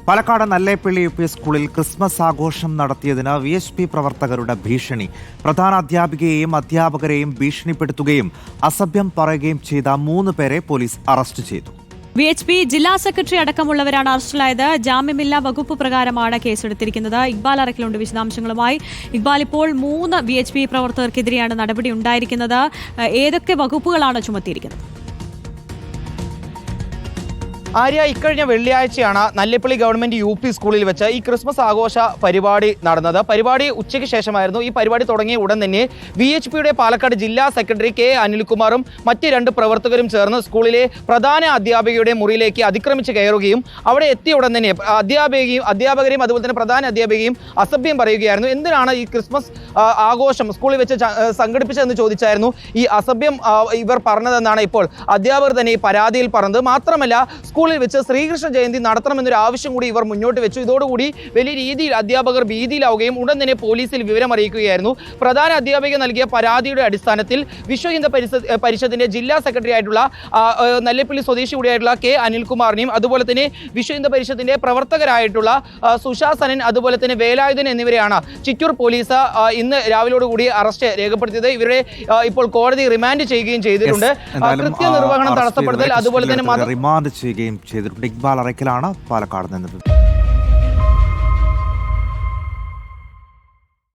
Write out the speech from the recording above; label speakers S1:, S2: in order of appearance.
S1: Palakkad Nallepilly U P സ്കൂളിൽ Christmas ആഘോഷം നടത്തിയതിന് VHP പ്രവർത്തകരുടെ ഭീഷണി. പ്രധാന അധ്യാപികയെയും അധ്യാപകരെയും ഭീഷണിപ്പെടുത്തുകയും അസഭ്യം പറയുകയും ചെയ്ത 3 പേരെ പോലീസ് അറസ്റ്റ് ചെയ്തു.
S2: VHP ജില്ലാ സെക്രട്ടറി അടക്കമുള്ളവരാണ് അറസ്റ്റിലായത്. ജാമ്യമില്ലാ വകുപ്പ് പ്രകാരമാണ് കേസെടുത്തിരിക്കുന്നത്. ഇക്ബാൽ അറക്കലുണ്ട് വിശദാംശങ്ങളുമായി. ഇക്ബാൽ, ഇപ്പോൾ 3 VHP പ്രവർത്തകർക്കെതിരെയാണ് നടപടി ഉണ്ടായിരിക്കുന്നത്. ഏതൊക്കെ വകുപ്പുകളാണ് ചുമത്തിയിരിക്കുന്നത്?
S3: ആര്യ, ഇക്കഴിഞ്ഞ വെള്ളിയാഴ്ചയാണ് നല്ലേപ്പള്ളി ഗവൺമെന്റ് UP സ്കൂളിൽ വെച്ച് ഈ ക്രിസ്മസ് ആഘോഷ പരിപാടി നടന്നത്. പരിപാടി ഉച്ചയ്ക്ക് ശേഷമായിരുന്നു. ഈ പരിപാടി തുടങ്ങിയ ഉടൻ തന്നെ VHPയുടെ പാലക്കാട് ജില്ലാ സെക്രട്ടറി K അനിൽകുമാറും മറ്റ് 2 പ്രവർത്തകരും ചേർന്ന് സ്കൂളിലെ പ്രധാന അധ്യാപികയുടെ മുറിയിലേക്ക് അതിക്രമിച്ച് കയറുകയും അവിടെ എത്തിയ ഉടൻ തന്നെ അധ്യാപകരെയും അതുപോലെ തന്നെ പ്രധാന അധ്യാപികയും അസഭ്യം പറയുകയായിരുന്നു. എന്തിനാണ് ഈ ക്രിസ്മസ് ആഘോഷം സ്കൂളിൽ വെച്ച് സംഘടിപ്പിച്ചതെന്ന് ചോദിച്ചായിരുന്നു ഈ അസഭ്യം ഇവർ പറഞ്ഞതെന്നാണ് ഇപ്പോൾ അധ്യാപകർ തന്നെ ഈ പരാതിയിൽ പറഞ്ഞത്. മാത്രമല്ല, സ്കൂളിൽ വെച്ച് ശ്രീകൃഷ്ണ ജയന്തി നടത്തണമെന്നൊരു ആവശ്യം കൂടി ഇവർ മുന്നോട്ട് വെച്ചു. ഇതോടുകൂടി വലിയ രീതിയിൽ അധ്യാപകർ ഭീതിയിലാവുകയും ഉടൻ തന്നെ പോലീസിൽ വിവരം അറിയിക്കുകയായിരുന്നു. പ്രധാന അധ്യാപിക നൽകിയ പരാതിയുടെ അടിസ്ഥാനത്തിൽ വിശ്വ ഹിന്ദു പരിഷത്തിന്റെ ജില്ലാ സെക്രട്ടറി ആയിട്ടുള്ള നല്ലേപ്പള്ളി സ്വദേശി കൂടിയായിട്ടുള്ള K അനിൽകുമാറിനെയും അതുപോലെ തന്നെ വിശ്വ ഹിന്ദു പരിഷത്തിന്റെ പ്രവർത്തകരായിട്ടുള്ള സുശാസനൻ അതുപോലെ തന്നെ വേലായുധൻ എന്നിവരെയാണ് ചിറ്റൂർ പോലീസ് ഇന്ന് രാവിലോടുകൂടി അറസ്റ്റ് രേഖപ്പെടുത്തിയത്. ഇവരെ ഇപ്പോൾ കോടതി റിമാൻഡ് ചെയ്യുകയും ചെയ്തിട്ടുണ്ട്. കൃത്യനിർവഹണം തടസ്സപ്പെടുത്തൽ അതുപോലെ തന്നെ
S1: റിമാൻഡ് ചെയ്യുകയും ചെയ്തിട്ടുണ്ട്. ഇക്ബാൽ അറക്കലാണ് പാലക്കാട് നിന്ന്.